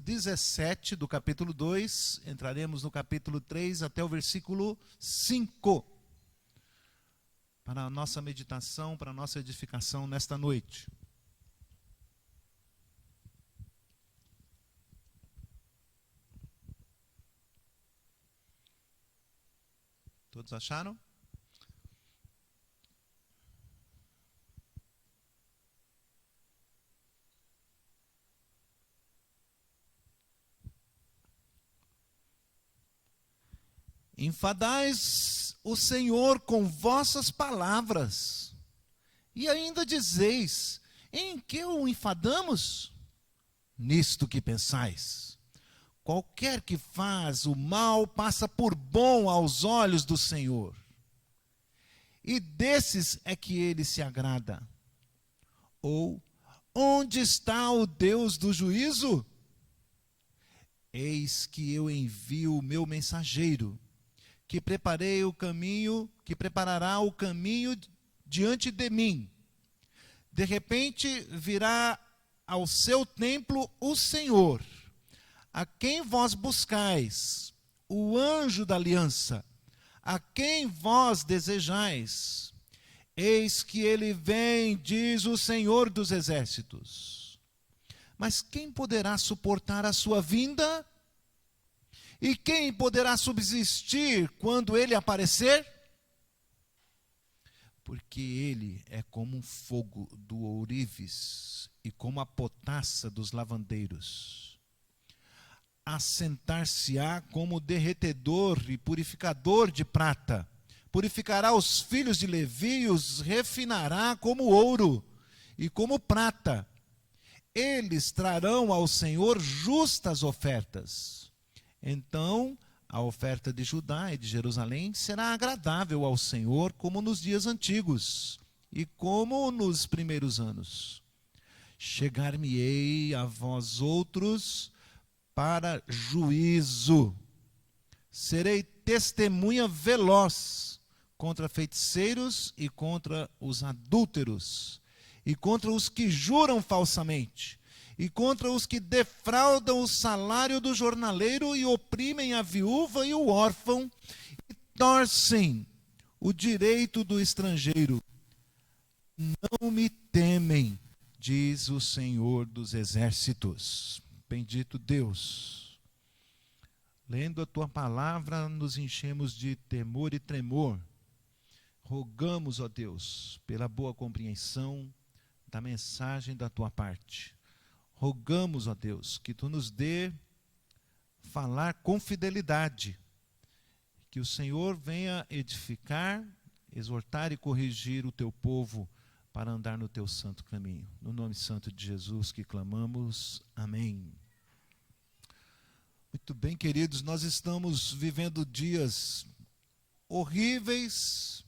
17 do capítulo 2, entraremos no capítulo 3 até o versículo 5, para a nossa meditação, para a nossa edificação nesta noite. Todos acharam? Enfadais o Senhor com vossas palavras, e ainda dizeis: em que o enfadamos? Nisto que pensais. Qualquer que faz o mal passa por bom aos olhos do Senhor, e desses é que ele se agrada. Ou, onde está o Deus do juízo? Eis que eu envio o meu mensageiro, que preparará o caminho diante de mim. De repente virá ao seu templo o Senhor, a quem vós buscais, o anjo da aliança, a quem vós desejais. Eis que ele vem, diz o Senhor dos exércitos. Mas quem poderá suportar a sua vinda? E quem poderá subsistir quando ele aparecer? Porque ele é como um fogo do ourives e como a potassa dos lavandeiros. Assentar-se-á como derretedor e purificador de prata. Purificará os filhos de Levi e os refinará como ouro e como prata. Eles trarão ao Senhor justas ofertas. Então, a oferta de Judá e de Jerusalém será agradável ao Senhor, como nos dias antigos e como nos primeiros anos. Chegar-me-ei a vós outros para juízo. Serei testemunha veloz contra feiticeiros e contra os adúlteros, e contra os que juram falsamente, e contra os que defraudam o salário do jornaleiro e oprimem a viúva e o órfão, e torcem o direito do estrangeiro. Não me temem, diz o Senhor dos exércitos. Bendito Deus. Lendo a tua palavra, nos enchemos de temor e tremor. Rogamos, ó Deus, pela boa compreensão da mensagem da tua parte. Rogamos, ó Deus, que tu nos dê falar com fidelidade, que o Senhor venha edificar, exortar e corrigir o teu povo para andar no teu santo caminho. No nome santo de Jesus que clamamos, amém. Muito bem, queridos, nós estamos vivendo dias horríveis,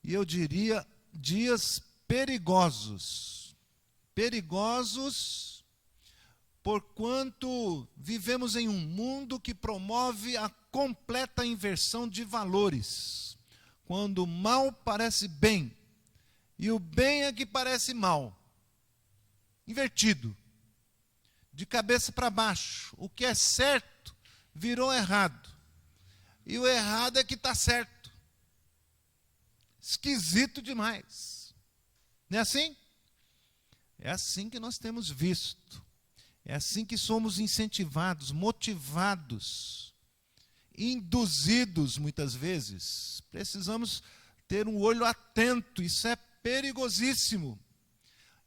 e eu diria dias perigosos. Perigosos, porquanto vivemos em um mundo que promove a completa inversão de valores. Quando o mal parece bem, e o bem é que parece mal. Invertido. De cabeça para baixo. O que é certo virou errado. E o errado é que está certo. Esquisito demais. Não é assim? É assim que nós temos visto. É assim que somos incentivados, motivados, induzidos muitas vezes. Precisamos ter um olho atento, isso é perigosíssimo.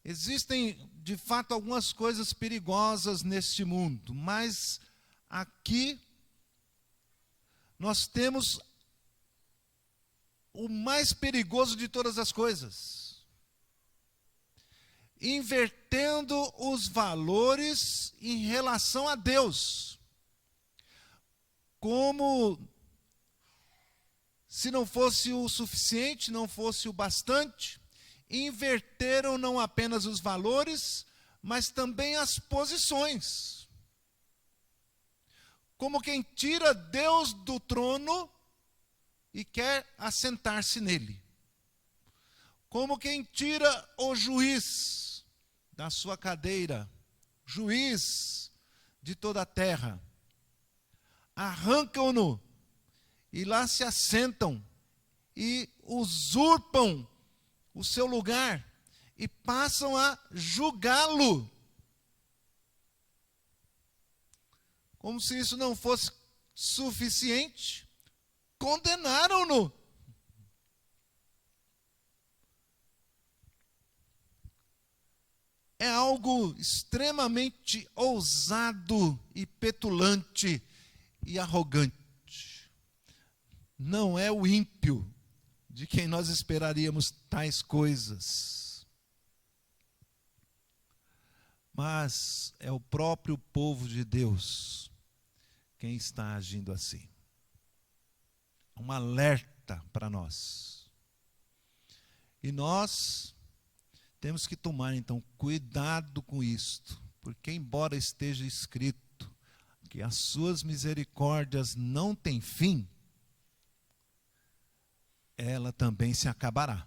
Existem, de fato, algumas coisas perigosas neste mundo, mas aqui nós temos o mais perigoso de todas as coisas. Invertendo os valores em relação a Deus. Como se não fosse o suficiente, não fosse o bastante, inverteram não apenas os valores, mas também as posições. Como quem tira Deus do trono e quer assentar-se nele. Como quem tira o juiz da sua cadeira juiz de toda a terra. Arrancam-no e lá se assentam e usurpam o seu lugar e passam a julgá-lo. Como se isso não fosse suficiente, condenaram-no. É algo extremamente ousado e petulante e arrogante. Não é o ímpio de quem nós esperaríamos tais coisas, mas é o próprio povo de Deus quem está agindo assim. Um alerta para nós. E nós temos que tomar, então, cuidado com isto, porque embora esteja escrito que as suas misericórdias não têm fim, ela também se acabará.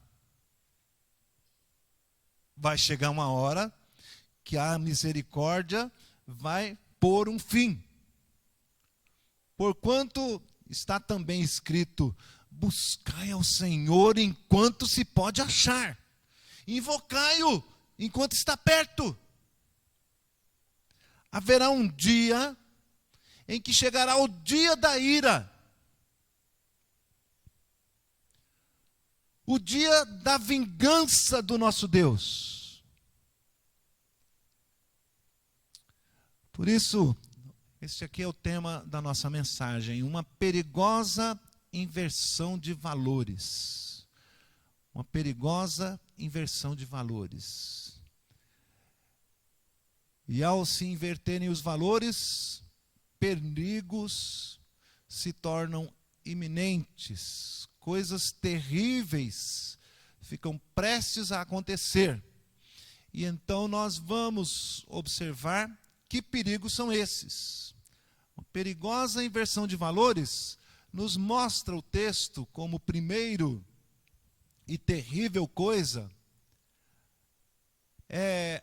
Vai chegar uma hora que a misericórdia vai pôr um fim. Porquanto está também escrito: buscai ao Senhor enquanto se pode achar, invocai-o enquanto está perto. Haverá um dia em que chegará o dia da ira, o dia da vingança do nosso Deus. Por isso, este aqui é o tema da nossa mensagem: uma perigosa inversão de valores. Uma perigosa inversão de valores. E ao se inverterem os valores, perigos se tornam iminentes, coisas terríveis ficam prestes a acontecer. E então nós vamos observar que perigos são esses. Uma perigosa inversão de valores nos mostra o texto como primeiro e terrível coisa é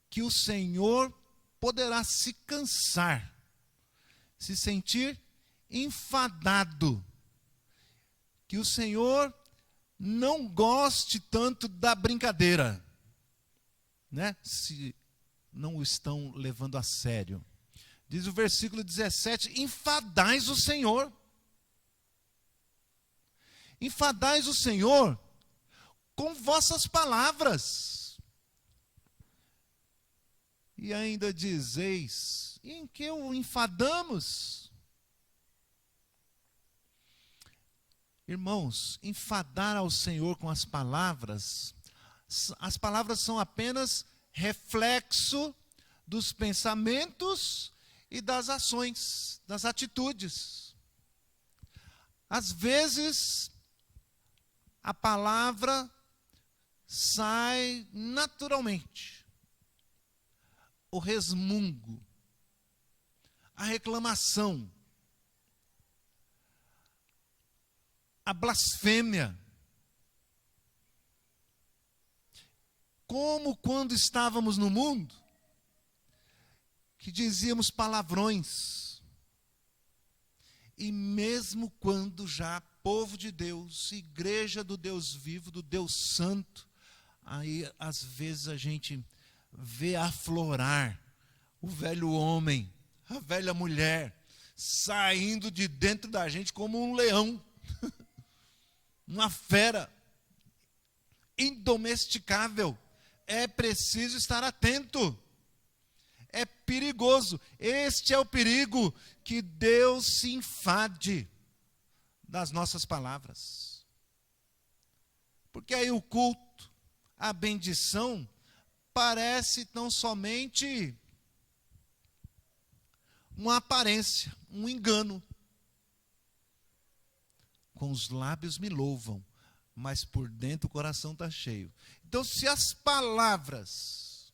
que o Senhor poderá se cansar, se sentir enfadado, que o Senhor não goste tanto da brincadeira, né? Se não o estão levando a sério. Diz o versículo 17: enfadais o Senhor. Enfadais o Senhor com vossas palavras. E ainda dizeis: em que o enfadamos? Irmãos, enfadar ao Senhor com as palavras são apenas reflexo dos pensamentos e das ações, das atitudes. Às vezes, a palavra sai naturalmente. O resmungo, a reclamação, a blasfêmia. Como quando estávamos no mundo, que dizíamos palavrões. E mesmo quando já povo de Deus, igreja do Deus vivo, do Deus santo, aí às vezes a gente vê aflorar o velho homem, a velha mulher, saindo de dentro da gente como um leão, uma fera, indomesticável. É preciso estar atento. É perigoso. Este é o perigo, que Deus se enfade das nossas palavras. Porque aí o culto, a bendição, parece tão somente uma aparência, um engano. Com os lábios me louvam, mas por dentro o coração está cheio. Então, se as palavras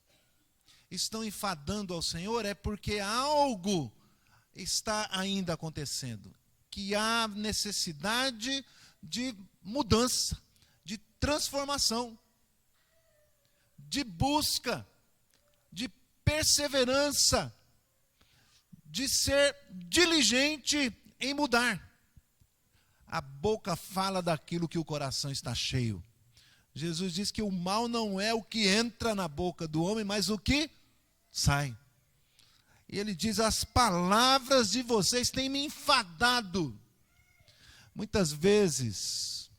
estão enfadando ao Senhor, é porque algo está ainda acontecendo, que há necessidade de mudança, de transformação, de busca, de perseverança, de ser diligente em mudar. A boca fala daquilo que o coração está cheio. Jesus diz que o mal não é o que entra na boca do homem, mas o que sai. E ele diz: as palavras de vocês têm me enfadado. Muitas vezes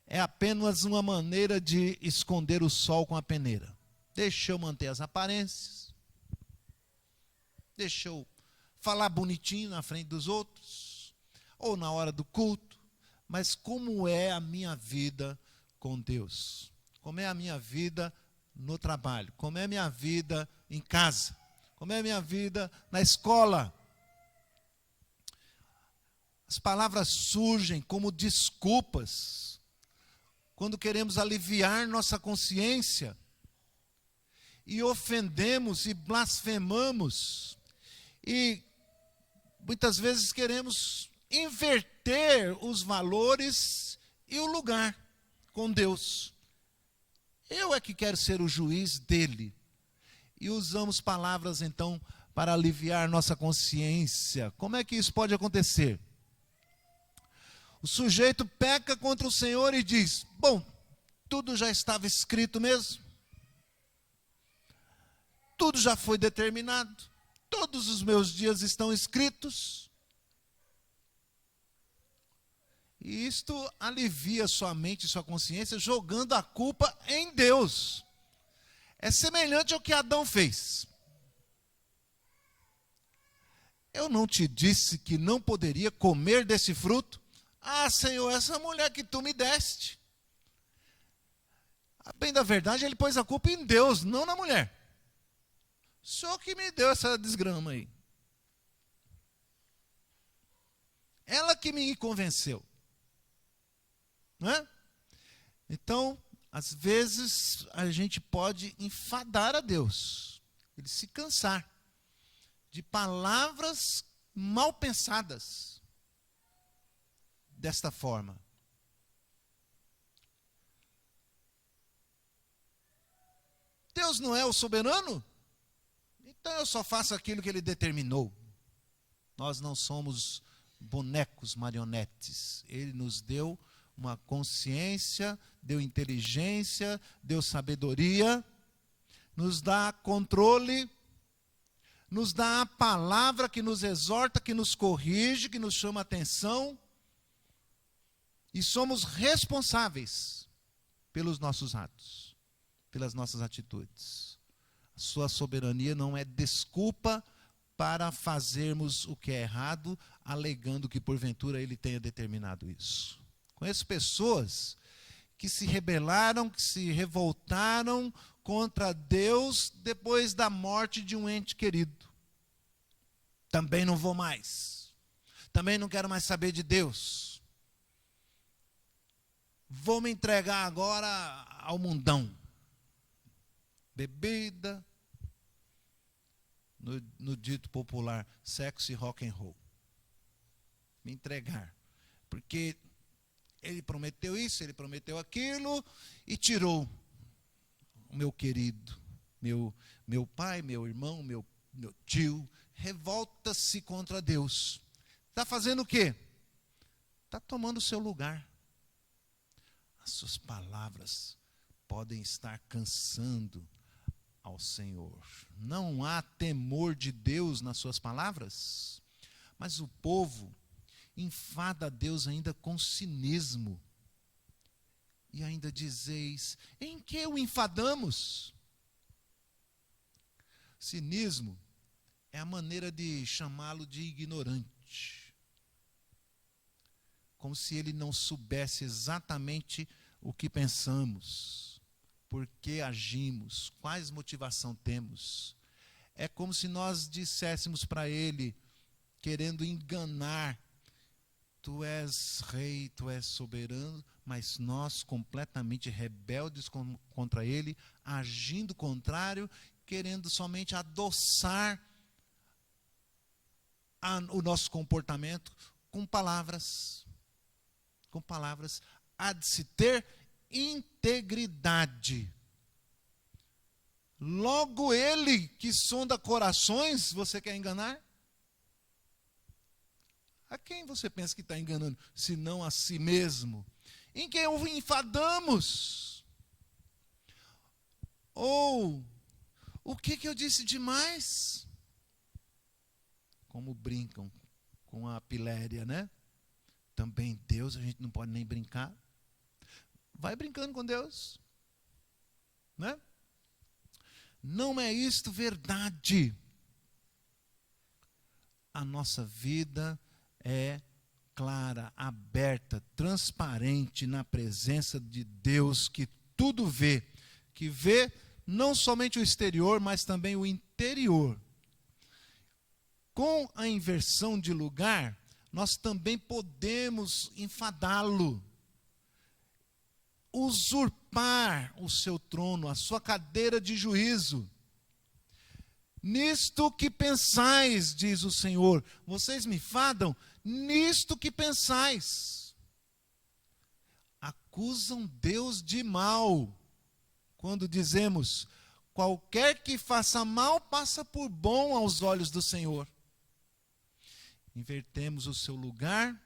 é apenas uma maneira de esconder o sol com a peneira. Deixa eu manter as aparências. Deixa eu falar bonitinho na frente dos outros, ou na hora do culto. Mas como é a minha vida com Deus? Como é a minha vida no trabalho? Como é a minha vida em casa? Como é a minha vida na escola? As palavras surgem como desculpas quando queremos aliviar nossa consciência e ofendemos e blasfemamos, e muitas vezes queremos inverter os valores e o lugar com Deus. Eu é que quero ser o juiz dele. E usamos palavras então para aliviar nossa consciência. Como é que isso pode acontecer? O sujeito peca contra o Senhor e diz: bom, tudo já estava escrito mesmo. Tudo já foi determinado. Todos os meus dias estão escritos. E isto alivia sua mente e sua consciência, jogando a culpa em Deus. É semelhante ao que Adão fez. Eu não te disse que não poderia comer desse fruto? Ah, Senhor, essa mulher que tu me deste. A bem da verdade, ele pôs a culpa em Deus, não na mulher. O Senhor que me deu essa desgrama aí. Ela que me convenceu. Não é? Então, às vezes, a gente pode enfadar a Deus. Ele se cansar de palavras mal pensadas desta forma. Deus não é o soberano? Então eu só faço aquilo que ele determinou. Nós não somos bonecos, marionetes. Ele nos deu uma consciência, deu inteligência, deu sabedoria, nos dá controle, nos dá a palavra que nos exorta, que nos corrige, que nos chama a atenção, e somos responsáveis pelos nossos atos, pelas nossas atitudes. A sua soberania não é desculpa para fazermos o que é errado, alegando que porventura ele tenha determinado isso. Conheço pessoas que se rebelaram, que se revoltaram contra Deus depois da morte de um ente querido. Também não vou mais. Também não quero mais saber de Deus. Vou me entregar agora ao mundão. Bebida, no dito popular, sexo e rock and roll. Me entregar. Porque ele prometeu isso, ele prometeu aquilo e tirou o meu querido, meu pai, meu irmão, meu tio. Revolta-se contra Deus. Está fazendo o quê? Está tomando o seu lugar. As suas palavras podem estar cansando ao Senhor. Não há temor de Deus nas suas palavras, mas o povo enfada a Deus ainda com cinismo. E ainda dizeis: em que o enfadamos? Cinismo é a maneira de chamá-lo de ignorante. Como se ele não soubesse exatamente o que pensamos. Por que agimos? Quais motivação temos? É como se nós disséssemos para ele, querendo enganar: tu és rei, tu és soberano, mas nós completamente rebeldes contra ele, agindo contrário, querendo somente adoçar o nosso comportamento com palavras. Com palavras. Há de se ter integridade. Logo ele que sonda corações, você quer enganar? A quem você pensa que está enganando, se não a si mesmo? Em quem o enfadamos? Ou, o que eu disse demais? Como brincam com a piléria, né? Também Deus, a gente não pode nem brincar. Vai brincando com Deus, né? Não é isto verdade. A nossa vida é clara, aberta, transparente na presença de Deus que tudo vê, que vê não somente o exterior, mas também o interior. Com a inversão de lugar, nós também podemos enfadá-lo, usurpar o seu trono, a sua cadeira de juízo. Nisto que pensais, diz o Senhor, vocês me enfadam, nisto que pensais. Acusam Deus de mal, quando dizemos, qualquer que faça mal, passa por bom aos olhos do Senhor. Invertemos o seu lugar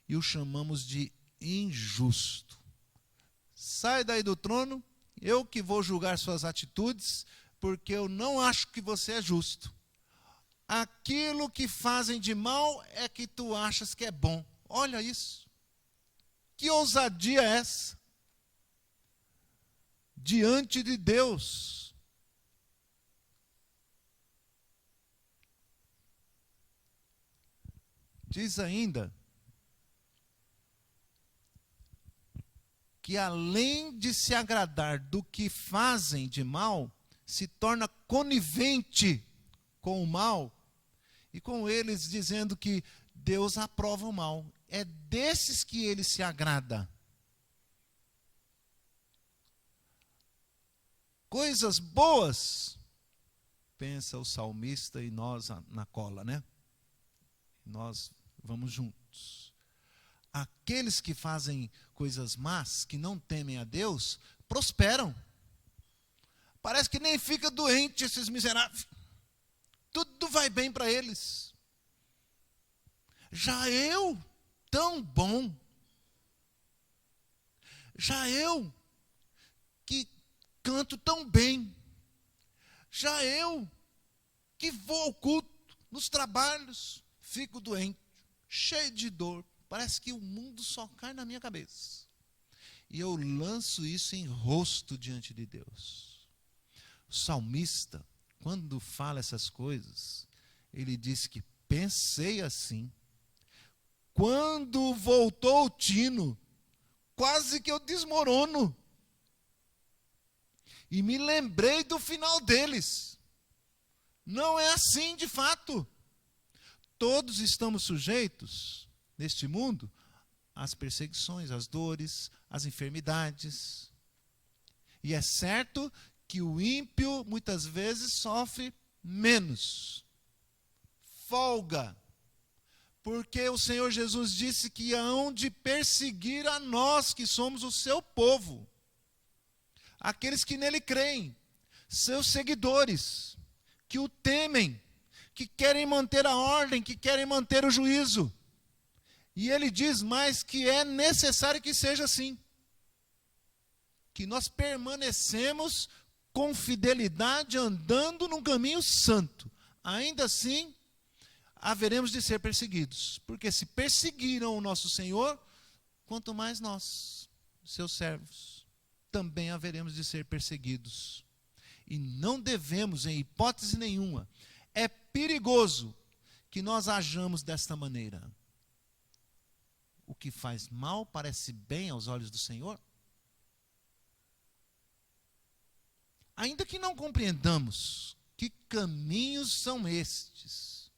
e o chamamos de injusto. Sai daí do trono, eu que vou julgar suas atitudes, porque eu não acho que você é justo. Aquilo que fazem de mal é que tu achas que é bom. Olha isso. Que ousadia é essa? Diante de Deus. Diz ainda que além de se agradar do que fazem de mal, se torna conivente com o mal, e com eles dizendo que Deus aprova o mal. É desses que ele se agrada. Coisas boas, pensa o salmista e nós na cola, né? Nós vamos juntos. Aqueles que fazem coisas más, que não temem a Deus, prosperam. Parece que nem fica doente esses miseráveis. Tudo vai bem para eles. Já eu, tão bom. Já eu, que canto tão bem. Já eu, que vou ao culto, nos trabalhos, fico doente, cheio de dor. Parece que o mundo só cai na minha cabeça. E eu lanço isso em rosto diante de Deus. O salmista, quando fala essas coisas, ele diz que pensei assim. Quando voltou o tino, quase que eu desmorono. E me lembrei do final deles. Não é assim de fato. Todos estamos sujeitos, neste mundo, às perseguições, às dores, às enfermidades. E é certo que o ímpio, muitas vezes, sofre menos. Folga. Porque o Senhor Jesus disse que hão de perseguir a nós, que somos o seu povo. Aqueles que nele creem, seus seguidores, que o temem, que querem manter a ordem, que querem manter o juízo. E ele diz mais que é necessário que seja assim. Que nós permanecemos com fidelidade andando num caminho santo. Ainda assim, haveremos de ser perseguidos. Porque se perseguiram o nosso Senhor, quanto mais nós, seus servos, também haveremos de ser perseguidos. E não devemos, em hipótese nenhuma, é perigoso que nós hajamos desta maneira. O que faz mal parece bem aos olhos do Senhor? Ainda que não compreendamos que caminhos são estes,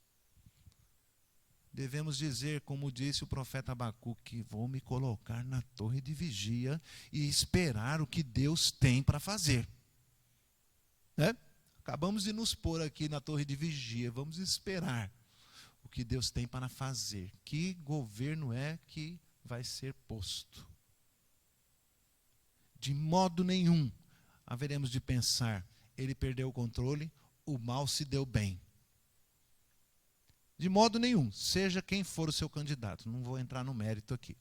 devemos dizer, como disse o profeta Abacuque, vou me colocar na torre de vigia e esperar o que Deus tem para fazer. Né? Acabamos de nos pôr aqui na torre de vigia, vamos esperar o que Deus tem para fazer. Que governo é que vai ser posto? De modo nenhum haveremos de pensar ele perdeu o controle, o mal se deu bem. De modo nenhum, seja quem for o seu candidato, não vou entrar no mérito aqui.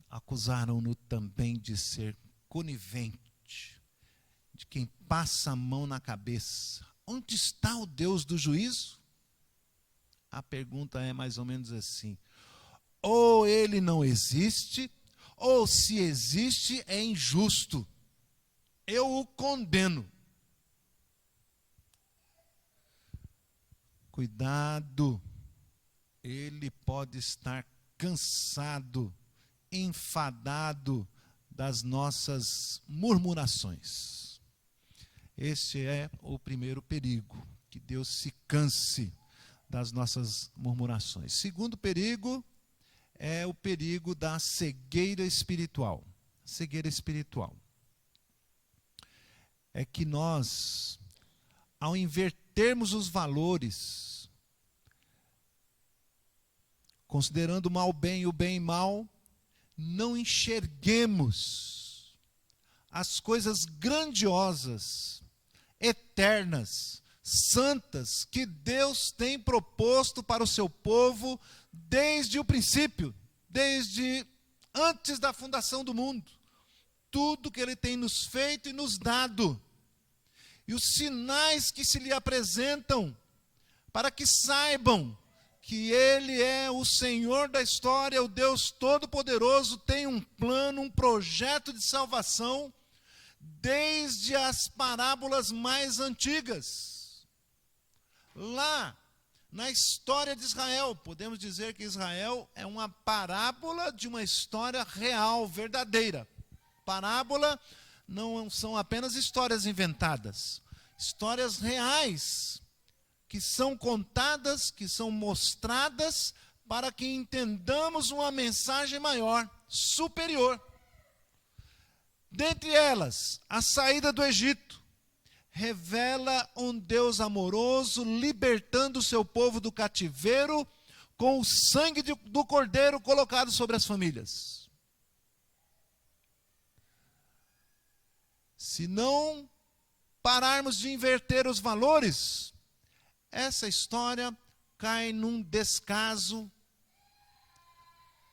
Acusaram-no também de ser conivente, de quem passa a mão na cabeça. Onde está o Deus do juízo? A pergunta é mais ou menos assim: ou ele não existe, ou se existe é injusto. Eu o condeno. Cuidado, ele pode estar cansado, enfadado das nossas murmurações. Este é o primeiro perigo, que Deus se canse das nossas murmurações. Segundo perigo é o perigo da cegueira espiritual. Cegueira espiritual é que nós, ao invertermos os valores, considerando o mal bem e o bem mal, não enxerguemos as coisas grandiosas, eternas, santas, que Deus tem proposto para o seu povo desde o princípio, desde antes da fundação do mundo. Tudo que Ele tem nos feito e nos dado. E os sinais que se lhe apresentam, para que saibam que Ele é o Senhor da história, o Deus Todo-Poderoso, tem um plano, um projeto de salvação, desde as parábolas mais antigas. Lá, na história de Israel, podemos dizer que Israel é uma parábola de uma história real, verdadeira. Parábola não são apenas histórias inventadas, histórias reais, que são contadas, que são mostradas, para que entendamos uma mensagem maior, superior. Dentre elas, a saída do Egito revela um Deus amoroso, libertando o seu povo do cativeiro, com o sangue do cordeiro colocado sobre as famílias. Se não pararmos de inverter os valores, essa história cai num descaso,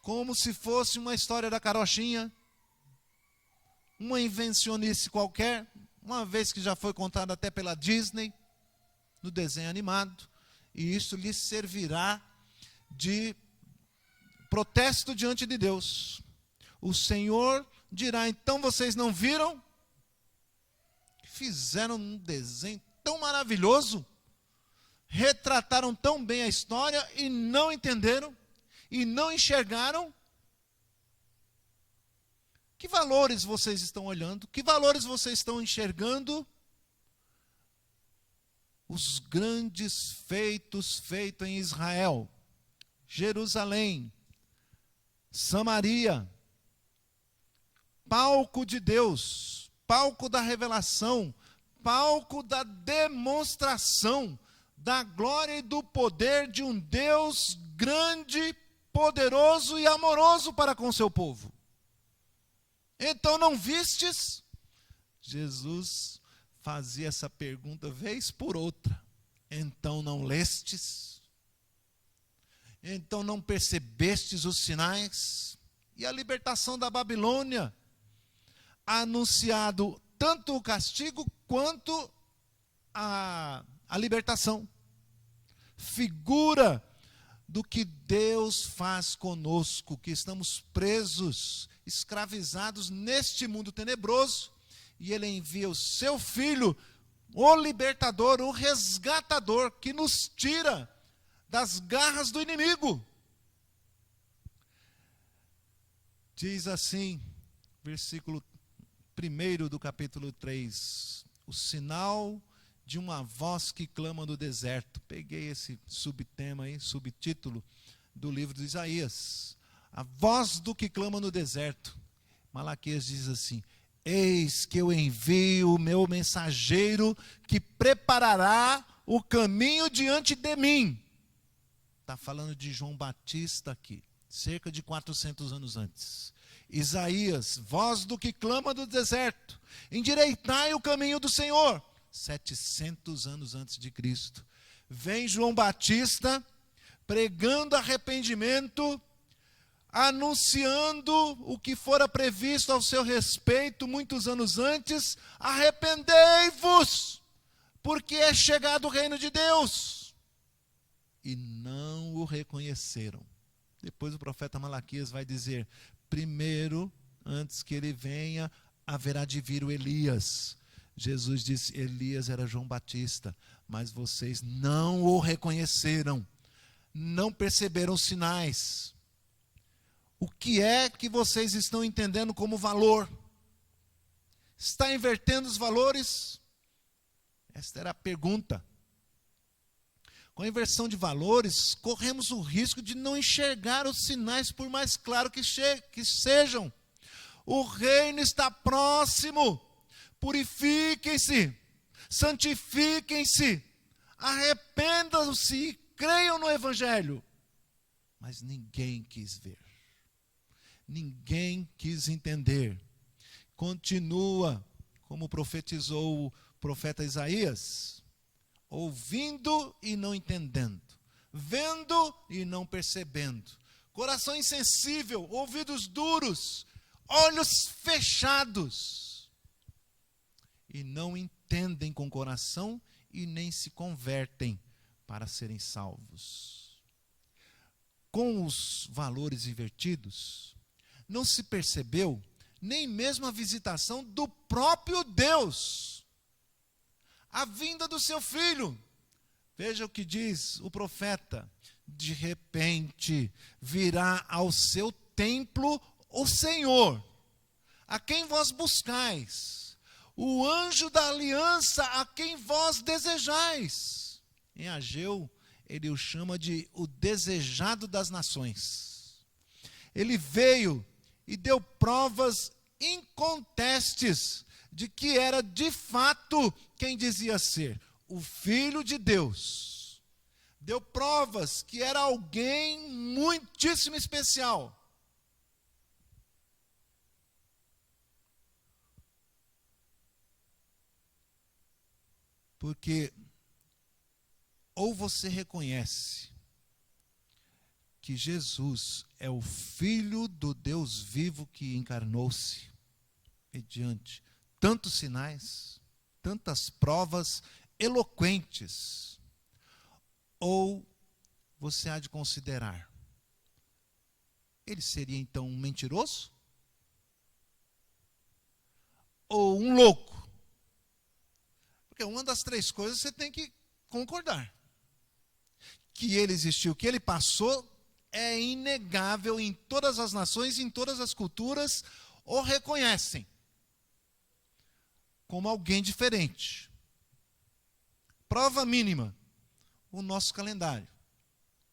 como se fosse uma história da carochinha, uma invencionice qualquer, uma vez que já foi contada até pela Disney, no desenho animado, e isso lhe servirá de protesto diante de Deus. O Senhor dirá: então vocês não viram? Fizeram um desenho tão maravilhoso, retrataram tão bem a história e não entenderam, e não enxergaram. Que valores vocês estão olhando? Que valores vocês estão enxergando? Os grandes feitos em Israel, Jerusalém, Samaria, palco de Deus, palco da revelação, palco da demonstração da glória e do poder de um Deus grande, poderoso e amoroso para com seu povo. Então não vistes? Jesus fazia essa pergunta vez por outra. Então não lestes? Então não percebestes os sinais? E a libertação da Babilônia, anunciado tanto o castigo quanto a libertação. Figura do que Deus faz conosco, que estamos presos, escravizados neste mundo tenebroso, e Ele envia o seu Filho, o libertador, o resgatador, que nos tira das garras do inimigo. Diz assim, versículo 1 do capítulo 3, o sinal de uma voz que clama no deserto. Peguei esse subtema aí, subtítulo do livro de Isaías. A voz do que clama no deserto. Malaquias diz assim: eis que eu envio o meu mensageiro que preparará o caminho diante de mim. Está falando de João Batista aqui, cerca de 400 anos antes. Isaías, voz do que clama do deserto, endireitai o caminho do Senhor. 700 anos antes de Cristo. Vem João Batista, pregando arrependimento, anunciando o que fora previsto ao seu respeito muitos anos antes: arrependei-vos, porque é chegado o reino de Deus. E não o reconheceram. Depois o profeta Malaquias vai dizer: primeiro, antes que ele venha, haverá de vir o Elias. Jesus disse: Elias era João Batista, mas vocês não o reconheceram, não perceberam os sinais. O que é que vocês estão entendendo como valor? Está invertendo os valores? Esta era a pergunta. Com a inversão de valores, corremos o risco de não enxergar os sinais, por mais claro que sejam. O reino está próximo. Purifiquem-se, santifiquem-se, arrependam-se e creiam no Evangelho. Mas ninguém quis ver. Ninguém quis entender. Continua, como profetizou o profeta Isaías: ouvindo e não entendendo, vendo e não percebendo, coração insensível, ouvidos duros, olhos fechados, e não entendem com o coração e nem se convertem para serem salvos. Com os valores invertidos, não se percebeu nem mesmo a visitação do próprio Deus, a vinda do seu Filho. Veja o que diz o profeta: de repente virá ao seu templo o Senhor, a quem vós buscais, o anjo da aliança a quem vós desejais. Em Ageu, ele o chama de o desejado das nações. Ele veio e deu provas incontestes de que era de fato quem dizia ser o Filho de Deus. Deu provas que era alguém muitíssimo especial. Porque ou você reconhece que Jesus é o Filho do Deus vivo que encarnou-se, mediante tantos sinais, tantas provas eloquentes, ou você há de considerar: ele seria então um mentiroso? Ou um louco? Porque uma das três coisas você tem que concordar. Que ele existiu, que ele passou, é inegável. Em todas as nações, em todas as culturas, o reconhecem como alguém diferente. Prova mínima: o nosso calendário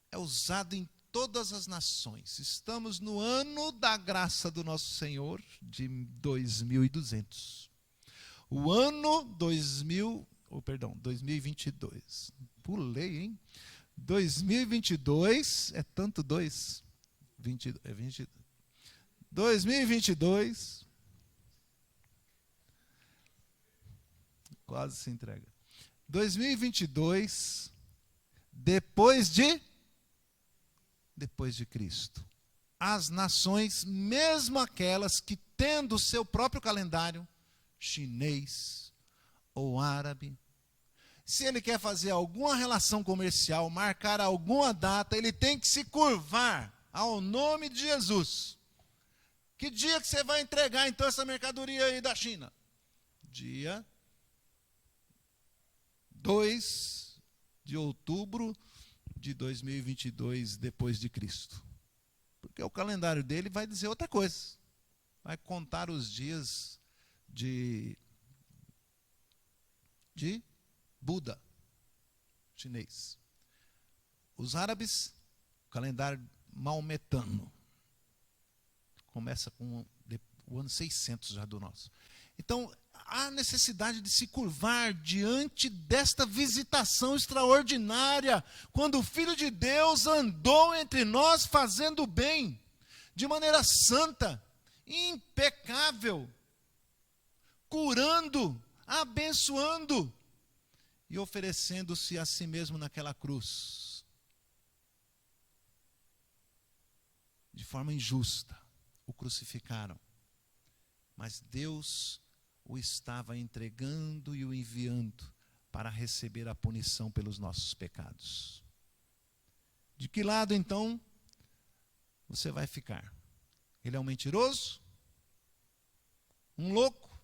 é usado em todas as nações. Estamos no ano da graça do nosso Senhor, de 2200. O ano 2022. Pulei, hein? 2022, é tanto 2022, quase se entrega. 2022, depois de Cristo. As nações, mesmo aquelas que tendo o seu próprio calendário, chinês ou árabe, se ele quer fazer alguma relação comercial, marcar alguma data, ele tem que se curvar ao nome de Jesus. Que dia que você vai entregar então essa mercadoria aí da China? Dia 2 de outubro de 2022, depois de Cristo. Porque o calendário dele vai dizer outra coisa. Vai contar os dias de Buda, chinês. Os árabes, o calendário maometano. Começa com o ano 600 já do nosso. Então, há necessidade de se curvar diante desta visitação extraordinária, quando o Filho de Deus andou entre nós fazendo bem, de maneira santa, impecável, curando, abençoando e oferecendo-se a si mesmo naquela cruz. De forma injusta, o crucificaram. Mas Deus o estava entregando e o enviando para receber a punição pelos nossos pecados. De que lado, então, você vai ficar? Ele é um mentiroso? Um louco?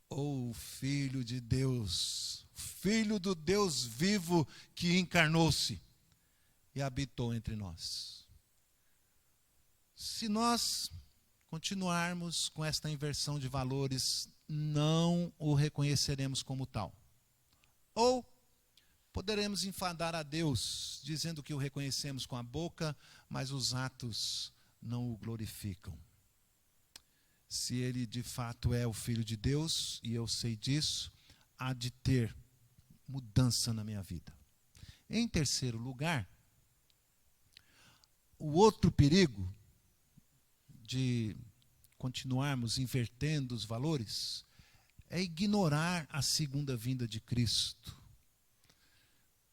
Ou o Filho de Deus? Filho do Deus vivo que encarnou-se e habitou entre nós? Se nós continuarmos com esta inversão de valores, não o reconheceremos como tal. Ou poderemos enfadar a Deus, dizendo que o reconhecemos com a boca, mas os atos não o glorificam. Se ele de fato é o Filho de Deus, e eu sei disso, há de ter mudança na minha vida. Em terceiro lugar, o outro perigo de continuarmos invertendo os valores é ignorar a segunda vinda de Cristo.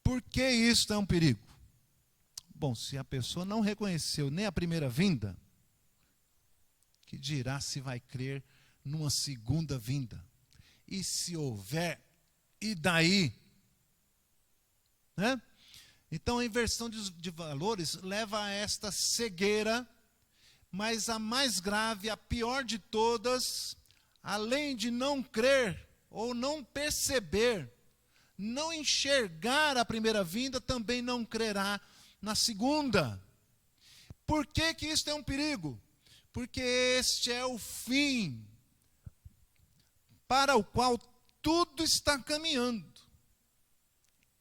Por que isso é um perigo? Bom, se a pessoa não reconheceu nem a primeira vinda, que dirá se vai crer numa segunda vinda? E se houver, e daí? Né? Então a inversão de valores leva a esta cegueira, mas a mais grave, a pior de todas, além de não crer ou não perceber, não enxergar a primeira vinda, também não crerá na segunda. Por que que isso é um perigo? Porque este é o fim para o qual tudo está caminhando.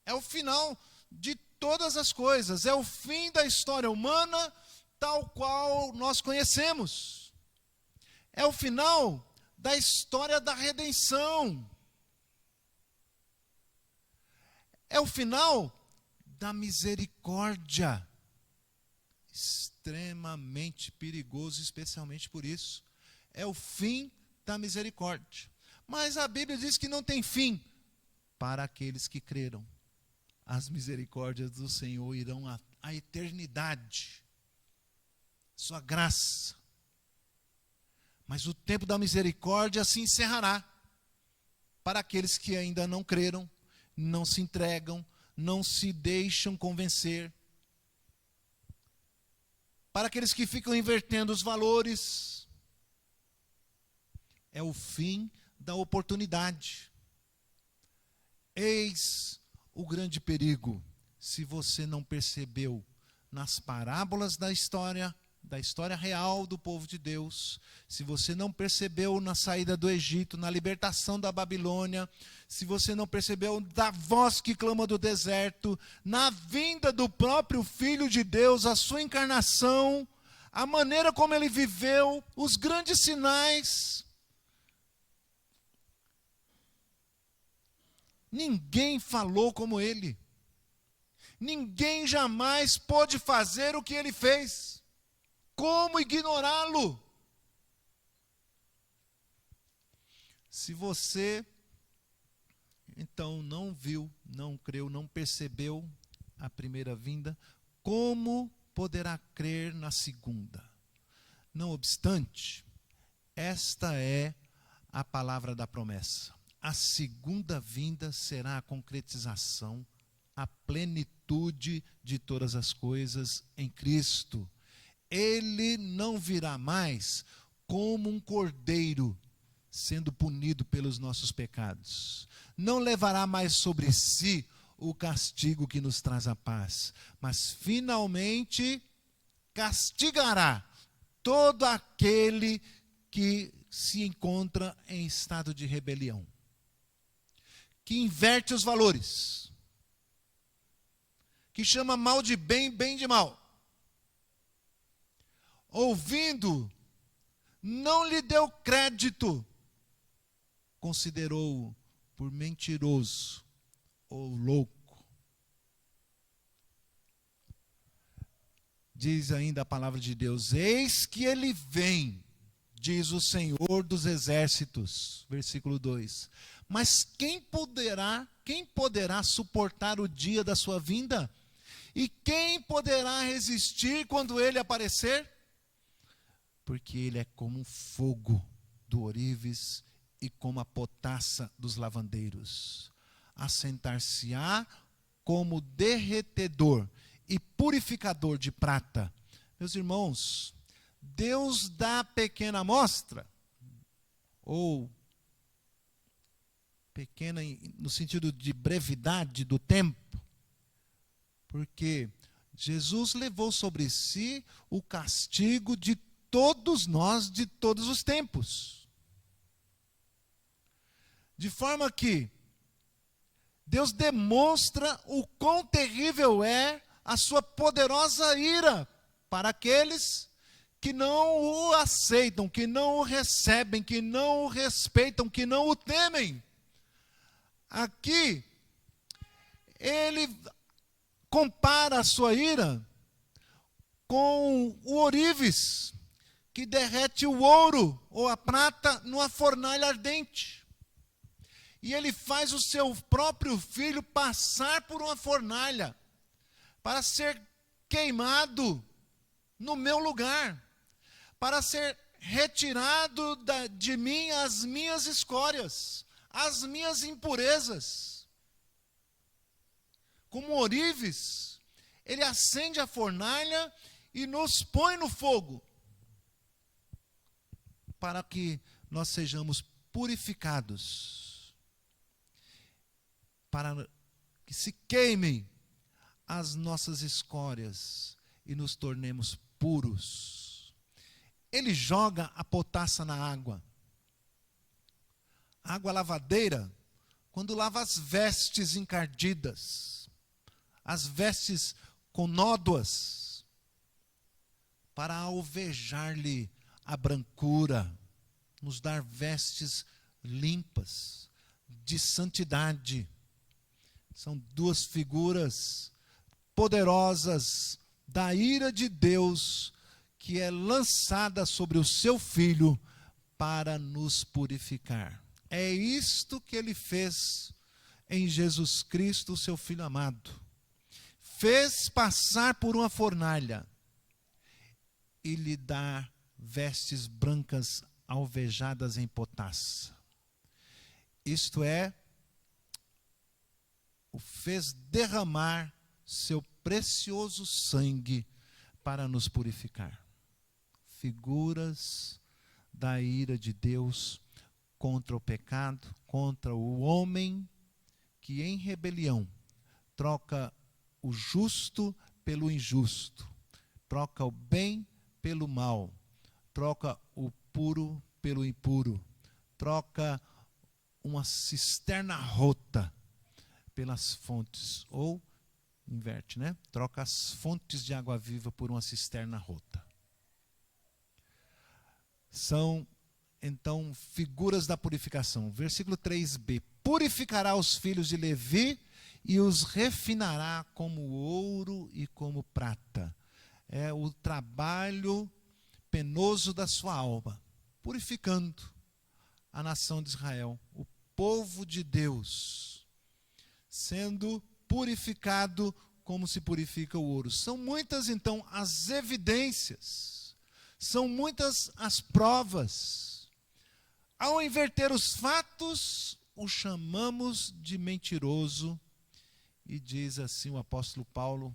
É o final de todas as coisas, é o fim da história humana tal qual nós conhecemos. É o final da história da redenção. É o final da misericórdia. Extremamente perigoso, especialmente por isso. É o fim da misericórdia. Mas a Bíblia diz que não tem fim para aqueles que creram. As misericórdias do Senhor irão à eternidade. Sua graça. Mas o tempo da misericórdia se encerrará para aqueles que ainda não creram, não se entregam, não se deixam convencer. Para aqueles que ficam invertendo os valores. É o fim da oportunidade. Eis o grande perigo, se você não percebeu nas parábolas da história real do povo de Deus, se você não percebeu na saída do Egito, na libertação da Babilônia, se você não percebeu da voz que clama do deserto, na vinda do próprio Filho de Deus, a sua encarnação, a maneira como ele viveu, os grandes sinais. Ninguém falou como ele. Ninguém jamais pôde fazer o que ele fez. Como ignorá-lo? Se você, então, não viu, não creu, não percebeu a primeira vinda, como poderá crer na segunda? Não obstante, esta é a palavra da promessa. A segunda vinda será a concretização, a plenitude de todas as coisas em Cristo. Ele não virá mais como um cordeiro sendo punido pelos nossos pecados. Não levará mais sobre si o castigo que nos traz a paz, mas finalmente castigará todo aquele que se encontra em estado de rebelião, que inverte os valores, que chama mal de bem, bem de mal. Ouvindo, não lhe deu crédito, considerou-o por mentiroso ou louco. Diz ainda a palavra de Deus: eis que ele vem, diz o Senhor dos exércitos, versículo 2. Mas quem poderá suportar o dia da sua vinda? E quem poderá resistir quando ele aparecer? Porque ele é como um fogo do ourives e como a potassa dos lavandeiros. Assentar-se-á como derretedor e purificador de prata. Meus irmãos, Deus dá pequena amostra, ou pequena no sentido de brevidade do tempo, porque Jesus levou sobre si o castigo de todos nós, de todos os tempos. De forma que Deus demonstra o quão terrível é a sua poderosa ira para aqueles que não o aceitam, que não o recebem, que não o respeitam, que não o temem. Aqui, ele compara a sua ira com o ourives, que derrete o ouro ou a prata numa fornalha ardente. E ele faz o seu próprio filho passar por uma fornalha para ser queimado no meu lugar, para ser retirado de mim as minhas escórias, as minhas impurezas. Como ourives, ele acende a fornalha e nos põe no fogo, para que nós sejamos purificados, para que se queimem as nossas escórias e nos tornemos puros. Ele joga a potassa na água. A água lavadeira, quando lava as vestes encardidas, as vestes com nódoas, para alvejar-lhe a brancura, nos dar vestes limpas, de santidade. São duas figuras poderosas da ira de Deus, que é lançada sobre o seu Filho para nos purificar. É isto que ele fez em Jesus Cristo, o seu Filho amado. Fez passar por uma fornalha e lhe dá vestes brancas alvejadas em potassa. Isto é, o fez derramar seu precioso sangue para nos purificar. Figuras da ira de Deus contra o pecado, contra o homem que em rebelião troca o justo pelo injusto, troca o bem pelo mal, troca o puro pelo impuro, troca uma cisterna rota pelas fontes, ou inverte, né? Troca as fontes de água viva por uma cisterna rota. São, então, figuras da purificação. Versículo 3b. Purificará os filhos de Levi e os refinará como ouro e como prata. É o trabalho penoso da sua alma, purificando a nação de Israel, o povo de Deus, sendo purificado como se purifica o ouro. São muitas, então, as evidências, são muitas as provas. Ao inverter os fatos, o chamamos de mentiroso, e diz assim o apóstolo Paulo,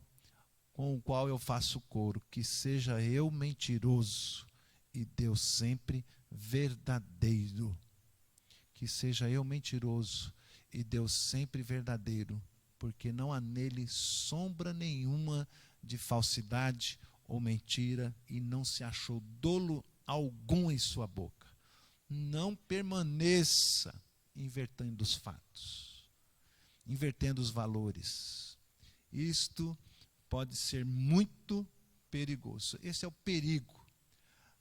com o qual eu faço coro: que seja eu mentiroso e Deus sempre verdadeiro. Que seja eu mentiroso e Deus sempre verdadeiro, porque não há nele sombra nenhuma de falsidade ou mentira, e não se achou dolo algum em sua boca. Não permaneça invertendo os fatos, invertendo os valores. Isto pode ser muito perigoso. Esse é o perigo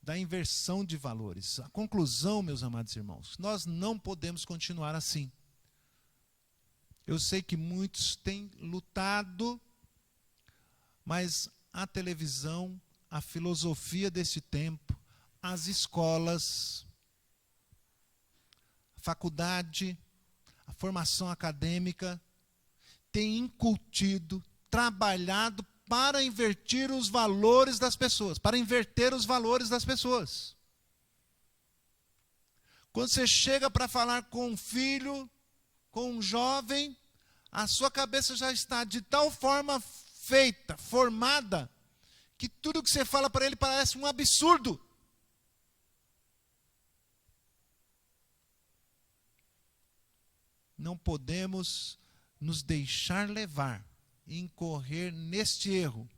da inversão de valores. A conclusão, meus amados irmãos, nós não podemos continuar assim. Eu sei que muitos têm lutado, mas a televisão, a filosofia deste tempo, as escolas, a faculdade, a formação acadêmica, tem incutido, trabalhado para inverter os valores das pessoas, para inverter os valores das pessoas. Quando você chega para falar com um filho, com um jovem, a sua cabeça já está de tal forma feita, formada, que tudo que você fala para ele parece um absurdo. Não podemos nos deixar levar e incorrer neste erro,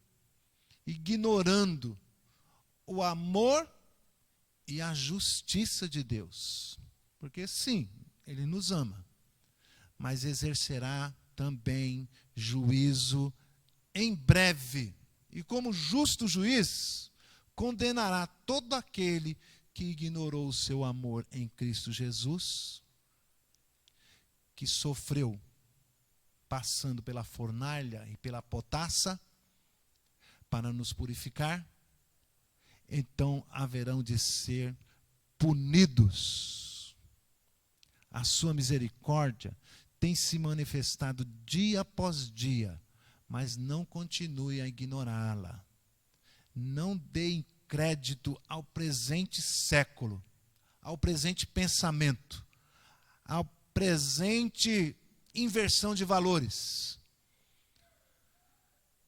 ignorando o amor e a justiça de Deus. Porque sim, Ele nos ama, mas exercerá também juízo em breve. E como justo juiz, condenará todo aquele que ignorou o seu amor em Cristo Jesus, que sofreu passando pela fornalha e pela potassa para nos purificar. Então haverão de ser punidos. A sua misericórdia tem se manifestado dia após dia, mas não continue a ignorá-la. Não dê crédito ao presente século, ao presente pensamento, ao presente inversão de valores.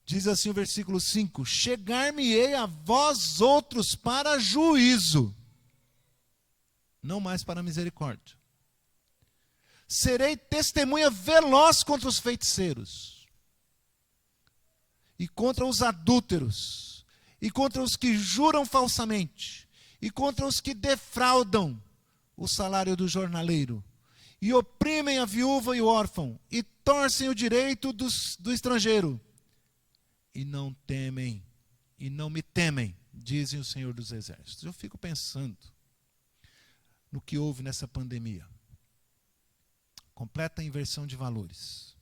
Diz assim o versículo 5: chegar-me-ei a vós outros para juízo, não mais para misericórdia. Serei testemunha veloz contra os feiticeiros, e contra os adúlteros, e contra os que juram falsamente, e contra os que defraudam o salário do jornaleiro, e oprimem a viúva e o órfão, e torcem o direito do estrangeiro, e não temem, e não me temem, dizem o Senhor dos Exércitos. Eu fico pensando no que houve nessa pandemia. Completa inversão de valores.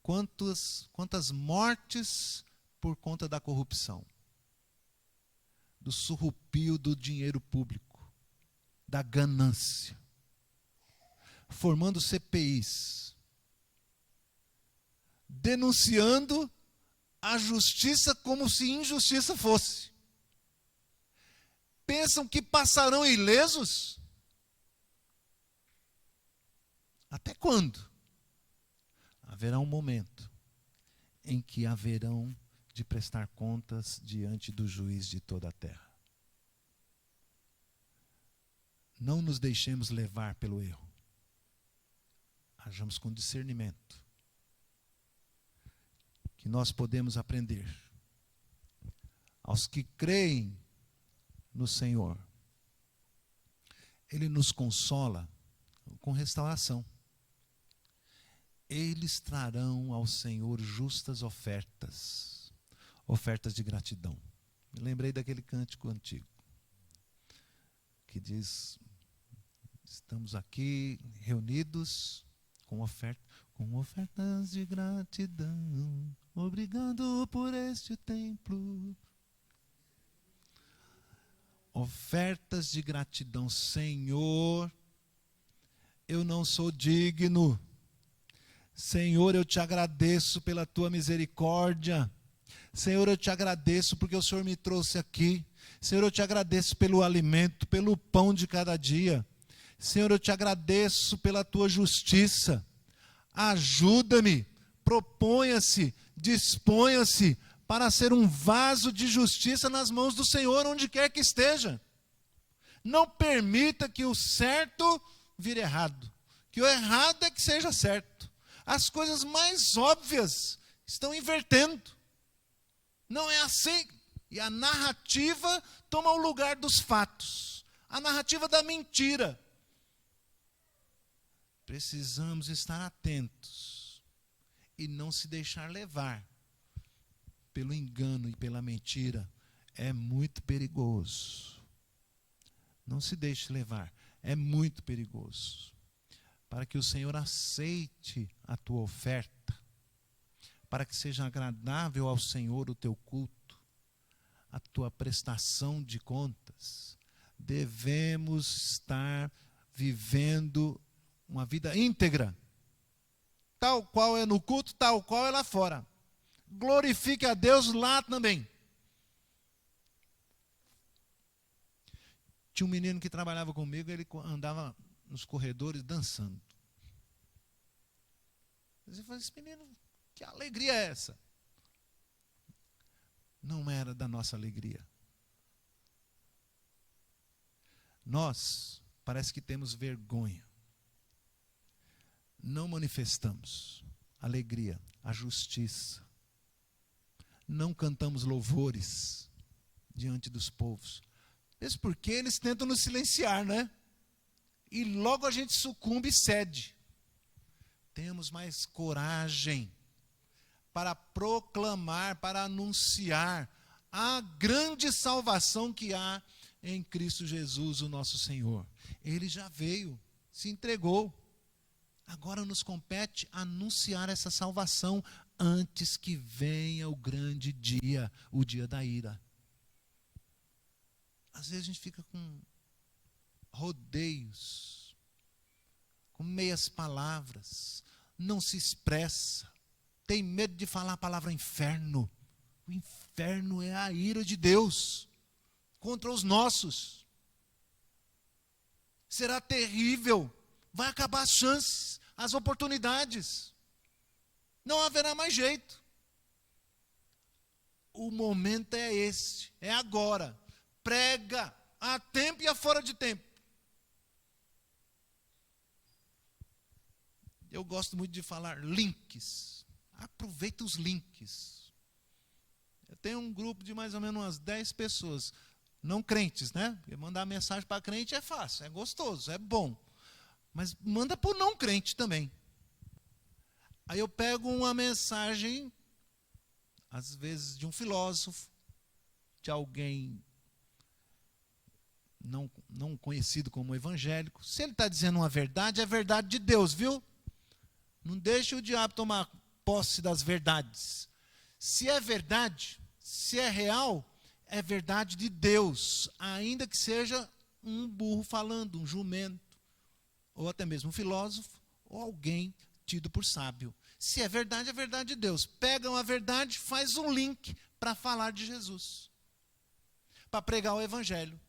Quantas mortes por conta da corrupção, do surrupio do dinheiro público, da ganância, formando CPIs, denunciando a justiça como se injustiça fosse. Pensam que passarão ilesos? Até quando? Haverá um momento em que haverão de prestar contas diante do juiz de toda a terra. Não nos deixemos levar pelo erro. Hajamos com discernimento, que nós podemos aprender. Aos que creem no Senhor, Ele nos consola com restauração. Eles trarão ao Senhor justas ofertas, ofertas de gratidão. Me lembrei daquele cântico antigo, que diz: estamos aqui reunidos com ofertas de gratidão, obrigado por este templo. Ofertas de gratidão. Senhor, eu não sou digno. Senhor, eu te agradeço pela tua misericórdia. Senhor, eu te agradeço porque o Senhor me trouxe aqui. Senhor, eu te agradeço pelo alimento, pelo pão de cada dia. Senhor, eu te agradeço pela tua justiça. Ajuda-me, proponha-se, disponha-se para ser um vaso de justiça nas mãos do Senhor, onde quer que esteja. Não permita que o certo vire errado, que o errado é que seja certo. As coisas mais óbvias estão invertendo. Não é assim. E a narrativa toma o lugar dos fatos. A narrativa da mentira. Precisamos estar atentos e não se deixar levar pelo engano e pela mentira. É muito perigoso. Não se deixe levar. É muito perigoso. Para que o Senhor aceite a tua oferta, para que seja agradável ao Senhor o teu culto, a tua prestação de contas. Devemos estar vivendo uma vida íntegra, tal qual é no culto, tal qual é lá fora. Glorifique a Deus lá também. Tinha um menino que trabalhava comigo, ele andava nos corredores dançando. Eu falei, esse menino, que alegria é essa? Não era da nossa alegria. Nós, parece que temos vergonha. Não manifestamos a alegria, a justiça. Não cantamos louvores diante dos povos. Mesmo porque eles tentam nos silenciar, né? E logo a gente sucumbe e cede. Temos mais coragem para proclamar, para anunciar a grande salvação que há em Cristo Jesus, o nosso Senhor. Ele já veio, se entregou. Agora nos compete anunciar essa salvação antes que venha o grande dia, o dia da ira. Às vezes a gente fica com rodeios, com meias palavras, não se expressa, tem medo de falar a palavra inferno. O inferno é a ira de Deus contra os nossos. Será terrível, vai acabar as chances, as oportunidades. Não haverá mais jeito. O momento é esse, é agora. Prega a tempo e a fora de tempo. Eu gosto muito de falar links. Aproveita os links. Eu tenho um grupo de mais ou menos umas 10 pessoas, não crentes, né? Porque mandar mensagem para crente é fácil, é gostoso, é bom. Mas manda para o não crente também. Aí eu pego uma mensagem, às vezes de um filósofo, de alguém não conhecido como evangélico. Se ele está dizendo uma verdade, é verdade de Deus, viu? Não deixe o diabo tomar posse das verdades. Se é verdade, se é real, é verdade de Deus, ainda que seja um burro falando, um jumento, ou até mesmo um filósofo, ou alguém tido por sábio. Se é verdade de Deus. Pegam a verdade, faz um link para falar de Jesus, para pregar o evangelho.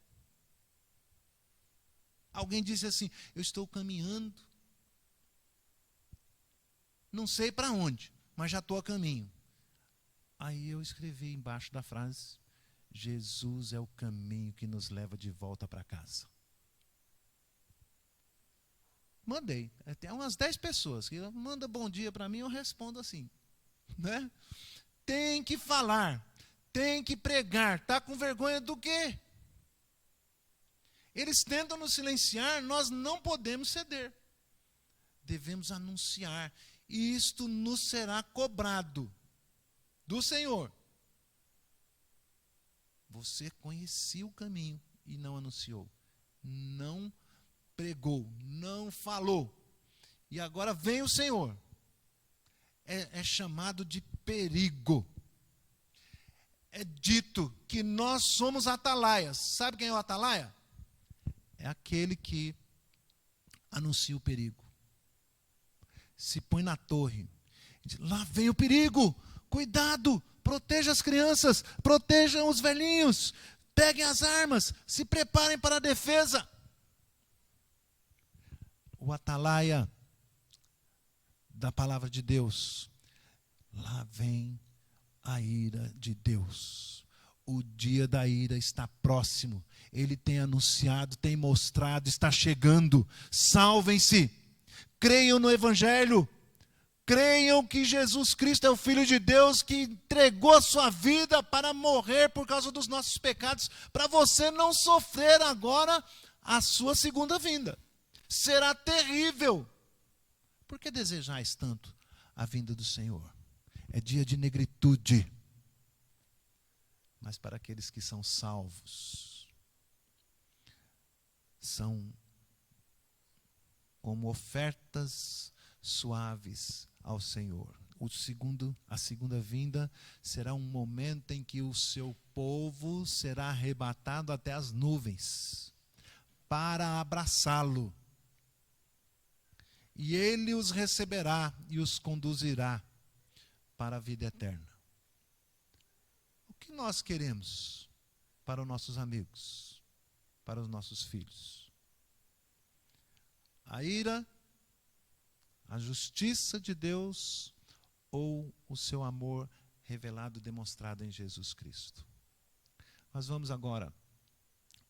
Alguém disse assim, eu estou caminhando, não sei para onde, mas já estou a caminho. Aí eu escrevi embaixo da frase, Jesus é o caminho que nos leva de volta para casa. Mandei. Tem umas 10 pessoas que mandam bom dia para mim, eu respondo assim. Né? Tem que falar, tem que pregar. Está com vergonha do quê? Eles tentam nos silenciar, nós não podemos ceder. Devemos anunciar. E isto nos será cobrado do Senhor. Você conhecia o caminho e não anunciou. Não pregou, não falou. E agora vem o Senhor. É chamado de perigo. É dito que nós somos atalaias. Sabe quem é o atalaia? É aquele que anuncia o perigo. Se põe na torre. Diz, lá vem o perigo. Cuidado, proteja as crianças, protejam os velhinhos. Peguem as armas, se preparem para a defesa. O atalaia da palavra de Deus. Lá vem a ira de Deus. O dia da ira está próximo. Ele tem anunciado, tem mostrado, está chegando. Salvem-se. Creiam no Evangelho. Creiam que Jesus Cristo é o Filho de Deus que entregou a sua vida para morrer por causa dos nossos pecados, para você não sofrer agora a sua segunda vinda. Será terrível. Por que desejais tanto a vinda do Senhor? É dia de negritude. Mas para aqueles que são salvos, são como ofertas suaves ao Senhor. a segunda vinda será um momento em que o seu povo será arrebatado até as nuvens para abraçá-lo. E ele os receberá e os conduzirá para a vida eterna. O que nós queremos para os nossos amigos, para os nossos filhos? A ira, a justiça de Deus ou o seu amor revelado, demonstrado em Jesus Cristo? Nós vamos agora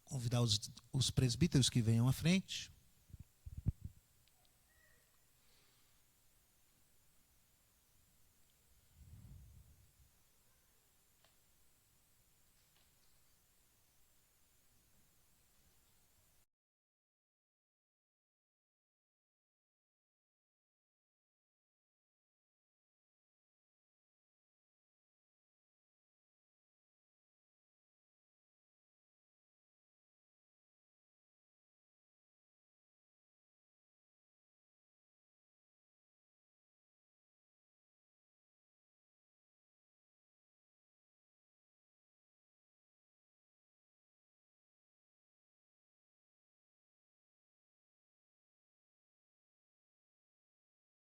convidar os presbíteros que venham à frente.